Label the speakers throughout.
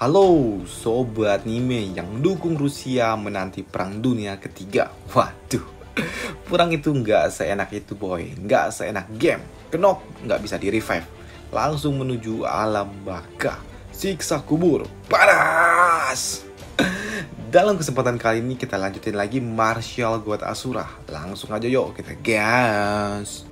Speaker 1: Halo Sobat Anime yang dukung Rusia menanti Perang Dunia Ketiga. Waduh, perang itu nggak seenak itu boy, nggak seenak game. Kenop nggak bisa di revive, langsung menuju alam baka. Siksa kubur, panas. Dalam kesempatan kali ini kita lanjutin lagi Martial God Asura. Langsung aja yuk kita gas.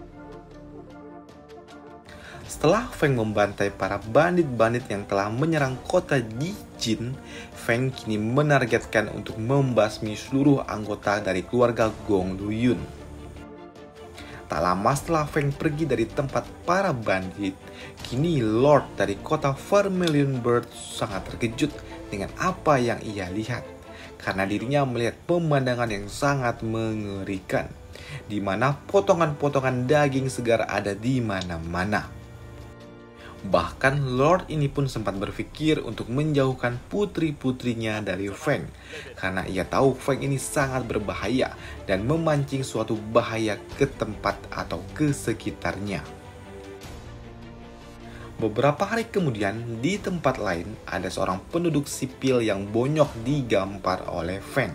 Speaker 1: Setelah Feng membantai para bandit-bandit yang telah menyerang kota Jijin, Feng kini menargetkan untuk membasmi seluruh anggota dari keluarga Gong Luyun. Tak lama setelah Feng pergi dari tempat para bandit, kini Lord dari kota Vermilion Bird sangat terkejut dengan apa yang ia lihat. Karena dirinya melihat pemandangan yang sangat mengerikan, di mana potongan-potongan daging segar ada di mana-mana. Bahkan Lord ini pun sempat berpikir untuk menjauhkan putri-putrinya dari Feng, karena ia tahu Feng ini sangat berbahaya dan memancing suatu bahaya ke tempat atau ke sekitarnya. Beberapa hari kemudian, di tempat lain ada seorang penduduk sipil yang bonyok digampar oleh Feng.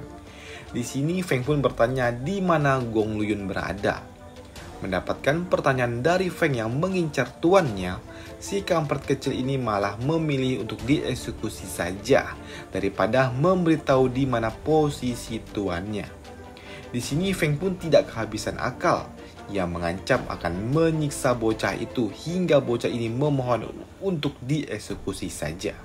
Speaker 1: Di sini Feng pun bertanya di mana Gong Luyun berada. Mendapatkan pertanyaan dari Feng yang mengincar tuannya, si kampret kecil ini malah memilih untuk dieksekusi saja daripada memberitahu di mana posisi tuannya. Di sini Feng pun tidak kehabisan akal. Ia mengancam akan menyiksa bocah itu hingga bocah ini memohon untuk dieksekusi saja.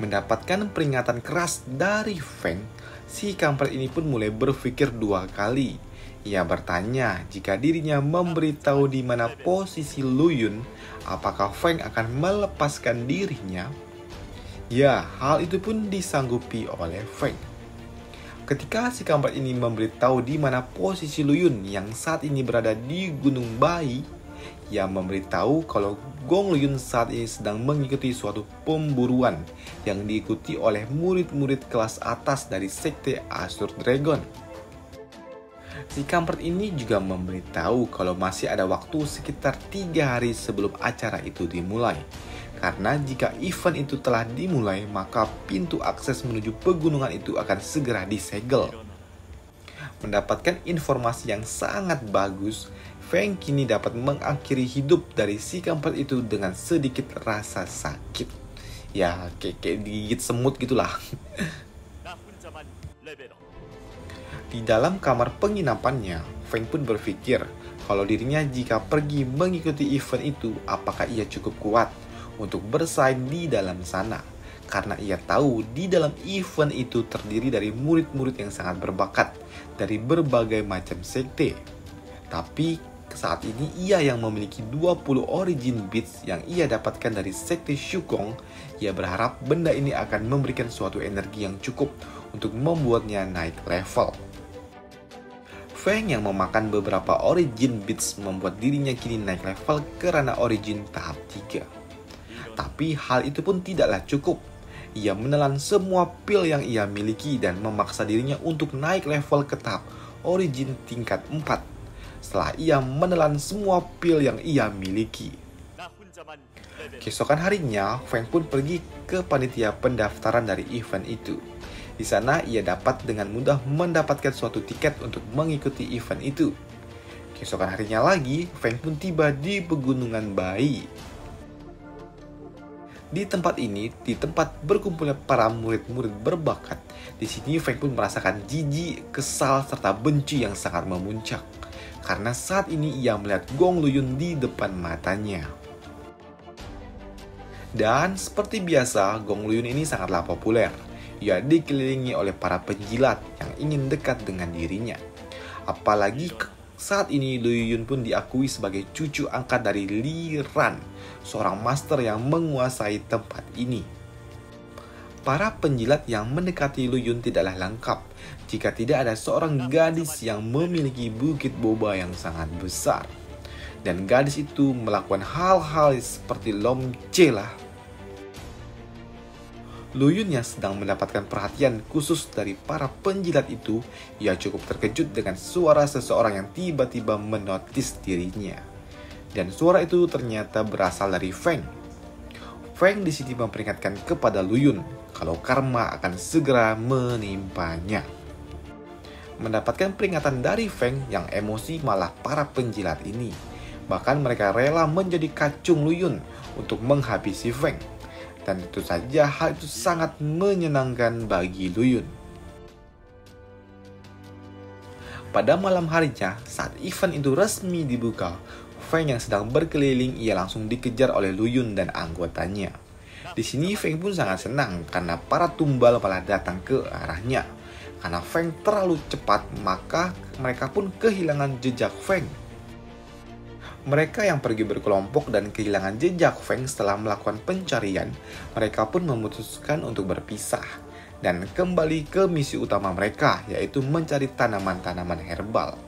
Speaker 1: Mendapatkan peringatan keras dari Feng, si kampret ini pun mulai berpikir dua kali. Ia bertanya jika dirinya memberitahu di mana posisi Luyun, apakah Feng akan melepaskan dirinya? Ya, hal itu pun disanggupi oleh Feng. Ketika si kampret ini memberitahu di mana posisi Luyun yang saat ini berada di Gunung Bai, ia memberitahu kalau Gong Luyun saat ini sedang mengikuti suatu pemburuan yang diikuti oleh murid-murid kelas atas dari sekte Azure Dragon. Si kampret ini juga memberitahu kalau masih ada waktu sekitar 3 hari sebelum acara itu dimulai. Karena jika event itu telah dimulai, maka pintu akses menuju pegunungan itu akan segera disegel. Mendapatkan informasi yang sangat bagus, Feng kini dapat mengakhiri hidup dari si kampret itu dengan sedikit rasa sakit. Ya, kayak digigit semut gitulah. Di dalam kamar penginapannya, Feng pun berpikir kalau dirinya jika pergi mengikuti event itu, apakah ia cukup kuat untuk bersaing di dalam sana. Karena ia tahu di dalam event itu terdiri dari murid-murid yang sangat berbakat dari berbagai macam sekte. Tapi saat ini ia yang memiliki 20 origin beads yang ia dapatkan dari sekte Shukong. Ia berharap benda ini akan memberikan suatu energi yang cukup untuk membuatnya naik level. Feng yang memakan beberapa origin beads membuat dirinya kini naik level ke ranah origin tahap 3. Tapi hal itu pun tidaklah cukup. Ia menelan semua pil yang ia miliki dan memaksa dirinya untuk naik level ke tahap origin tingkat 4. Setelah ia menelan semua pil yang ia miliki. Keesokan harinya, Feng pun pergi ke panitia pendaftaran dari event itu. Di sana ia dapat dengan mudah mendapatkan suatu tiket untuk mengikuti event itu. Keesokan harinya lagi, Feng pun tiba di pegunungan Bai. Di tempat ini, di tempat berkumpulnya para murid-murid berbakat, di sini Feng pun merasakan jijik, kesal, serta benci yang sangat memuncak. Karena saat ini ia melihat Gong Luyun di depan matanya. Dan seperti biasa, Gong Luyun ini sangatlah populer. Ia dikelilingi oleh para penjilat yang ingin dekat dengan dirinya. Apalagi saat ini Luyun pun diakui sebagai cucu angkat dari Li Ran, seorang master yang menguasai tempat ini. Para penjilat yang mendekati Luyun tidaklah lengkap jika tidak ada seorang gadis yang memiliki bukit boba yang sangat besar. Dan gadis itu melakukan hal-hal seperti lomce lah. Luyun yang sedang mendapatkan perhatian khusus dari para penjilat itu, ia cukup terkejut dengan suara seseorang yang tiba-tiba menotis dirinya. Dan suara itu ternyata berasal dari Feng. Feng di sini memperingatkan kepada Luyun kalau karma akan segera menimpanya. Mendapatkan peringatan dari Feng yang emosi malah para penjilat ini. Bahkan mereka rela menjadi kacung Luyun untuk menghabisi Feng. Dan tentu saja hal itu sangat menyenangkan bagi Luyun. Pada malam harinya, saat event itu resmi dibuka, Feng yang sedang berkeliling ia langsung dikejar oleh Luyun dan anggotanya. Di sini Feng pun sangat senang karena para tumbal malah datang ke arahnya. Karena Feng terlalu cepat, maka mereka pun kehilangan jejak Feng. Mereka yang pergi berkelompok dan kehilangan jejak Feng setelah melakukan pencarian, mereka pun memutuskan untuk berpisah dan kembali ke misi utama mereka, yaitu mencari tanaman-tanaman herbal.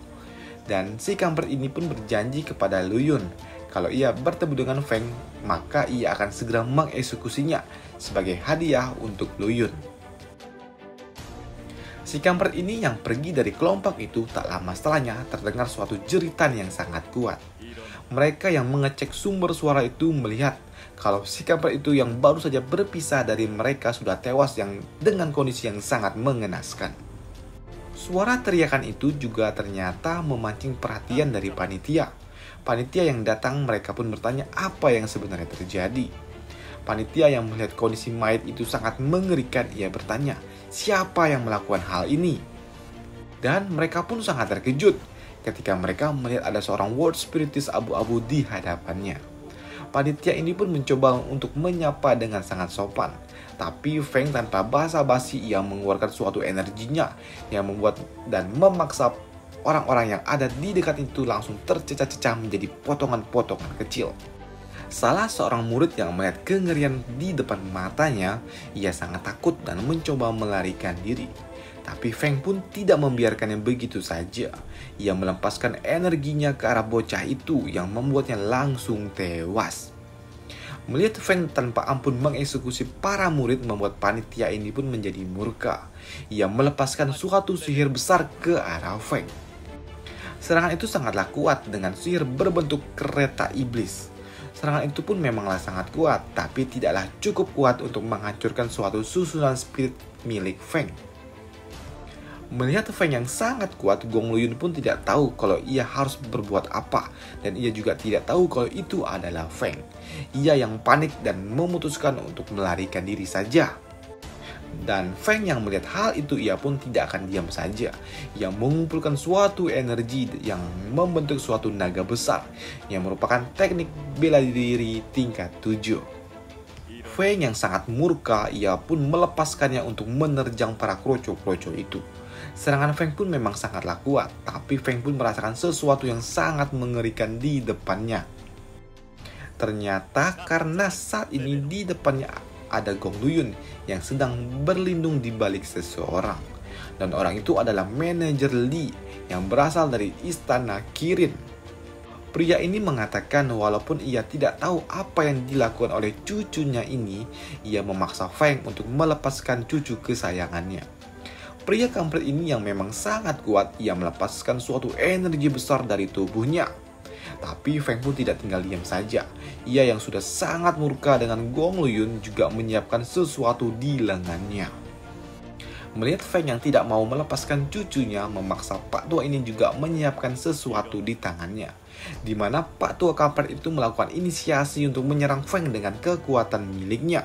Speaker 1: Dan si kampret ini pun berjanji kepada Luyun, kalau ia bertemu dengan Feng, maka ia akan segera mengeksekusinya sebagai hadiah untuk Luyun. Si kampret ini yang pergi dari kelompok itu tak lama setelahnya terdengar suatu jeritan yang sangat kuat. Mereka yang mengecek sumber suara itu melihat kalau si kampret itu yang baru saja berpisah dari mereka sudah tewas dengan kondisi yang sangat mengenaskan. Suara teriakan itu juga ternyata memancing perhatian dari panitia. Panitia yang datang mereka pun bertanya apa yang sebenarnya terjadi. Panitia yang melihat kondisi mayat itu sangat mengerikan, ia bertanya, siapa yang melakukan hal ini? Dan mereka pun sangat terkejut ketika mereka melihat ada seorang world spiritus abu-abu di hadapannya. Panitia ini pun mencoba untuk menyapa dengan sangat sopan. Tapi Feng tanpa basa-basi ia mengeluarkan suatu energinya yang membuat dan memaksa orang-orang yang ada di dekat itu langsung tercecah-cecah menjadi potongan-potongan kecil. Salah seorang murid yang melihat kengerian di depan matanya, ia sangat takut dan mencoba melarikan diri. Tapi Feng pun tidak membiarkannya begitu saja. Ia melepaskan energinya ke arah bocah itu yang membuatnya langsung tewas. Melihat Feng tanpa ampun mengeksekusi para murid membuat panitia ini pun menjadi murka. Ia melepaskan suatu sihir besar ke arah Feng. Serangan itu sangatlah kuat dengan sihir berbentuk kereta iblis. Serangan itu pun memanglah sangat kuat, tapi tidaklah cukup kuat untuk menghancurkan suatu susunan spirit milik Feng. Melihat Feng yang sangat kuat, Gong Luyun pun tidak tahu kalau ia harus berbuat apa, dan ia juga tidak tahu kalau itu adalah Feng. Ia yang panik dan memutuskan untuk melarikan diri saja. Dan Feng yang melihat hal itu, ia pun tidak akan diam saja. Ia mengumpulkan suatu energi yang membentuk suatu naga besar, yang merupakan teknik bela diri tingkat 7. Feng yang sangat murka, ia pun melepaskannya untuk menerjang para kroco-kroco itu. Serangan Feng pun memang sangatlah kuat, tapi Feng pun merasakan sesuatu yang sangat mengerikan di depannya. Ternyata karena saat ini di depannya ada Gong Luyun yang sedang berlindung di balik seseorang. Dan orang itu adalah manajer Li yang berasal dari istana Kirin. Pria ini mengatakan walaupun ia tidak tahu apa yang dilakukan oleh cucunya ini, ia memaksa Feng untuk melepaskan cucu kesayangannya. Pria kampret ini yang memang sangat kuat, ia melepaskan suatu energi besar dari tubuhnya. Tapi Feng pun tidak tinggal diam saja. Ia yang sudah sangat murka dengan Gong Luyun juga menyiapkan sesuatu di lengannya. Melihat Feng yang tidak mau melepaskan cucunya, memaksa Pak Tua ini juga menyiapkan sesuatu di tangannya. Di mana Pak Tua kampret itu melakukan inisiasi untuk menyerang Feng dengan kekuatan miliknya.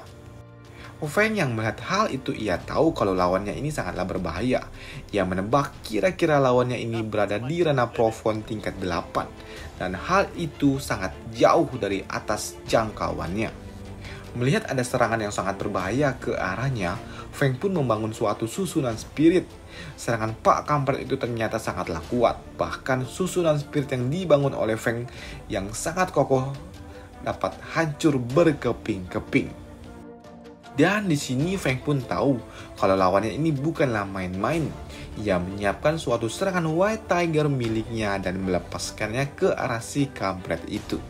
Speaker 1: Feng yang melihat hal itu, ia tahu kalau lawannya ini sangatlah berbahaya. Ia menebak kira-kira lawannya ini berada di ranah plafon tingkat 8. Dan hal itu sangat jauh dari atas jangkauannya. Melihat ada serangan yang sangat berbahaya ke arahnya, Feng pun membangun suatu susunan spirit. Serangan Pak Kampret itu ternyata sangatlah kuat. Bahkan susunan spirit yang dibangun oleh Feng yang sangat kokoh dapat hancur berkeping-keping. Dan di sini Feng pun tahu kalau lawannya ini bukanlah main-main. Ia menyiapkan suatu serangan White Tiger miliknya dan melepaskannya ke arah si kampret itu.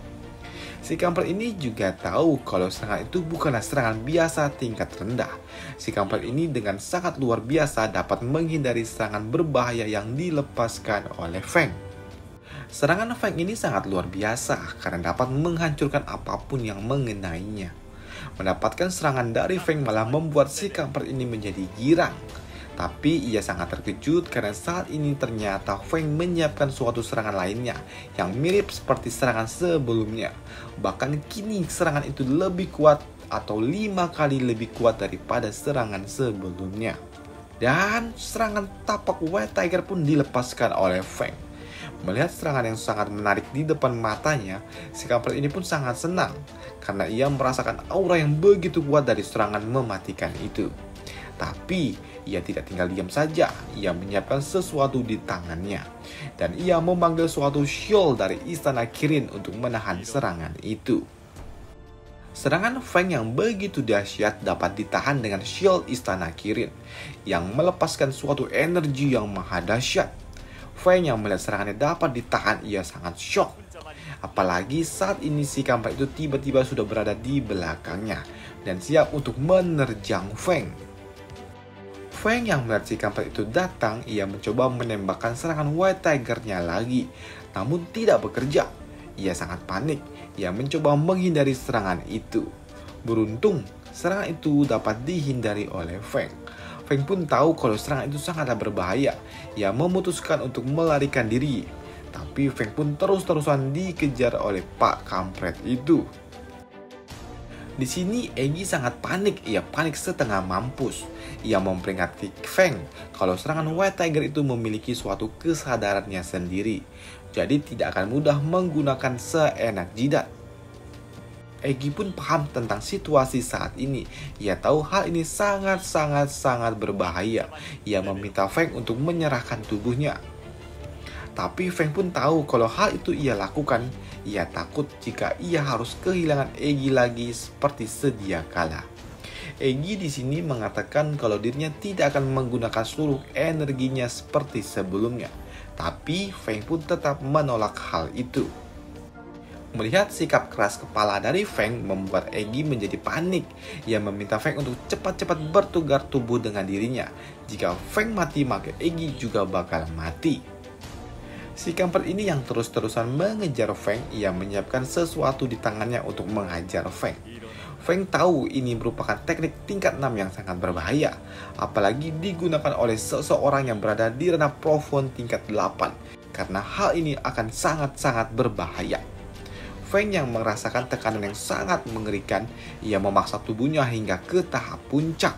Speaker 1: Si kampret ini juga tahu kalau serangan itu bukanlah serangan biasa tingkat rendah. Si kampret ini dengan sangat luar biasa dapat menghindari serangan berbahaya yang dilepaskan oleh Feng. Serangan Feng ini sangat luar biasa karena dapat menghancurkan apapun yang mengenainya. Mendapatkan serangan dari Feng malah membuat si kampret ini menjadi girang. Tapi ia sangat terkejut karena saat ini ternyata Feng menyiapkan suatu serangan lainnya yang mirip seperti serangan sebelumnya. Bahkan kini serangan itu lebih kuat atau 5 kali lebih kuat daripada serangan sebelumnya. Dan serangan tapak White Tiger pun dilepaskan oleh Feng. Melihat serangan yang sangat menarik di depan matanya, si kampret ini pun sangat senang karena ia merasakan aura yang begitu kuat dari serangan mematikan itu. Tapi ia tidak tinggal diam saja, ia menyiapkan sesuatu di tangannya. Dan ia memanggil suatu shield dari istana Kirin untuk menahan serangan itu. Serangan Feng yang begitu dahsyat dapat ditahan dengan shield istana Kirin yang melepaskan suatu energi yang maha dahsyat. Feng yang melihat serangannya dapat ditahan, ia sangat shock. Apalagi saat ini si kampret itu tiba-tiba sudah berada di belakangnya dan siap untuk menerjang Feng. Feng yang melihat si kampret itu datang, ia mencoba menembakkan serangan White Tiger-nya lagi, namun tidak bekerja. Ia sangat panik, ia mencoba menghindari serangan itu. Beruntung, serangan itu dapat dihindari oleh Feng. Feng pun tahu kalau serangan itu sangatlah berbahaya. Ia memutuskan untuk melarikan diri. Tapi Feng pun terus-terusan dikejar oleh Pak Kampret itu. Di sini Eggy sangat panik, ia panik setengah mampus. Ia memperingatkan Feng kalau serangan White Tiger itu memiliki suatu kesadarannya sendiri. Jadi tidak akan mudah menggunakan seenak jidat. Eggy pun paham tentang situasi saat ini. Ia tahu hal ini sangat berbahaya. Ia meminta Feng untuk menyerahkan tubuhnya. Tapi Feng pun tahu kalau hal itu ia lakukan. Ia takut jika ia harus kehilangan Eggy lagi seperti sedia kala. Eggy di sini mengatakan kalau dirinya tidak akan menggunakan seluruh energinya seperti sebelumnya. Tapi Feng pun tetap menolak hal itu. Melihat sikap keras kepala dari Feng membuat Eggy menjadi panik. Ia meminta Feng untuk cepat-cepat bertukar tubuh dengan dirinya. Jika Feng mati, maka Eggy juga bakal mati. Si kampret ini yang terus-terusan mengejar Feng, ia menyiapkan sesuatu di tangannya untuk menghajar Feng. Feng tahu ini merupakan teknik tingkat 6 yang sangat berbahaya, apalagi digunakan oleh seseorang yang berada di ranah profound tingkat 8, karena hal ini akan sangat berbahaya. Feng yang merasakan tekanan yang sangat mengerikan, ia memaksa tubuhnya hingga ke tahap puncak.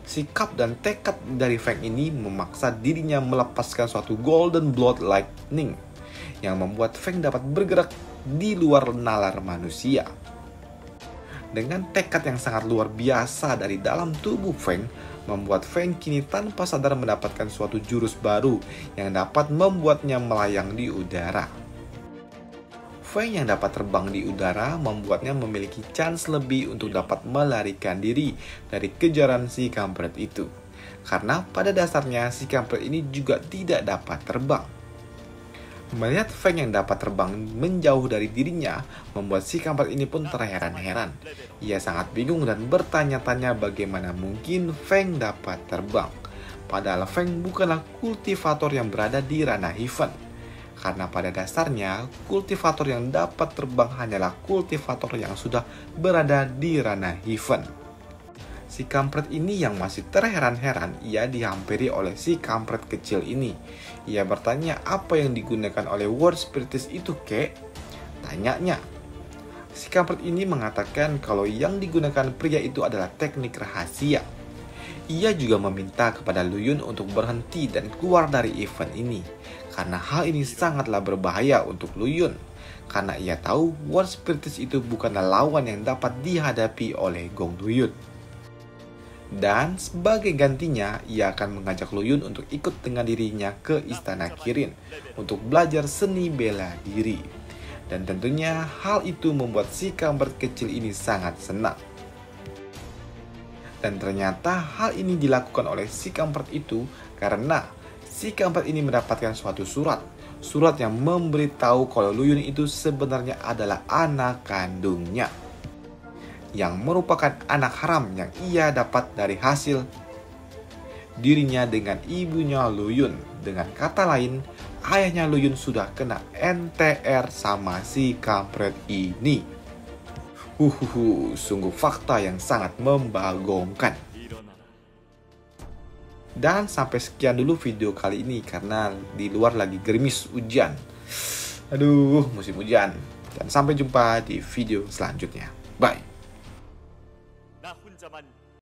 Speaker 1: Sikap dan tekad dari Feng ini memaksa dirinya melepaskan suatu Golden Blood Lightning yang membuat Feng dapat bergerak di luar nalar manusia. Dengan tekad yang sangat luar biasa dari dalam tubuh Feng, membuat Feng kini tanpa sadar mendapatkan suatu jurus baru yang dapat membuatnya melayang di udara. Feng yang dapat terbang di udara membuatnya memiliki chance lebih untuk dapat melarikan diri dari kejaran si kampret itu. Karena pada dasarnya si kampret ini juga tidak dapat terbang. Melihat Feng yang dapat terbang menjauh dari dirinya, membuat si kampret ini pun terheran-heran. Ia sangat bingung dan bertanya-tanya bagaimana mungkin Feng dapat terbang. Padahal Feng bukanlah kultivator yang berada di ranah Heaven. Karena pada dasarnya, kultivator yang dapat terbang hanyalah kultivator yang sudah berada di ranah Heaven. Si kampret ini yang masih terheran-heran, ia dihampiri oleh si kampret kecil ini. Ia bertanya apa yang digunakan oleh World Spiritus itu, kek? Tanyanya. Si kampret ini mengatakan kalau yang digunakan pria itu adalah teknik rahasia. Ia juga meminta kepada Luyun untuk berhenti dan keluar dari event ini. Karena hal ini sangatlah berbahaya untuk Luyun. Karena ia tahu World Spiritus itu bukanlah lawan yang dapat dihadapi oleh Gong Luyun. Dan sebagai gantinya, ia akan mengajak Luyun untuk ikut dengan dirinya ke Istana Kirin untuk belajar seni bela diri. Dan tentunya hal itu membuat si kampret kecil ini sangat senang. Dan ternyata hal ini dilakukan oleh si kampret itu karena si kampret ini mendapatkan suatu surat. Surat yang memberitahu kalau Luyun itu sebenarnya adalah anak kandungnya. Yang merupakan anak haram yang ia dapat dari hasil dirinya dengan ibunya Luyun. Dengan kata lain, ayahnya Luyun sudah kena NTR sama si kampret ini. Sungguh fakta yang sangat membagongkan. Dan sampai sekian dulu video kali ini karena di luar lagi gerimis hujan. Aduh, musim hujan. Dan sampai jumpa di video selanjutnya. Bye.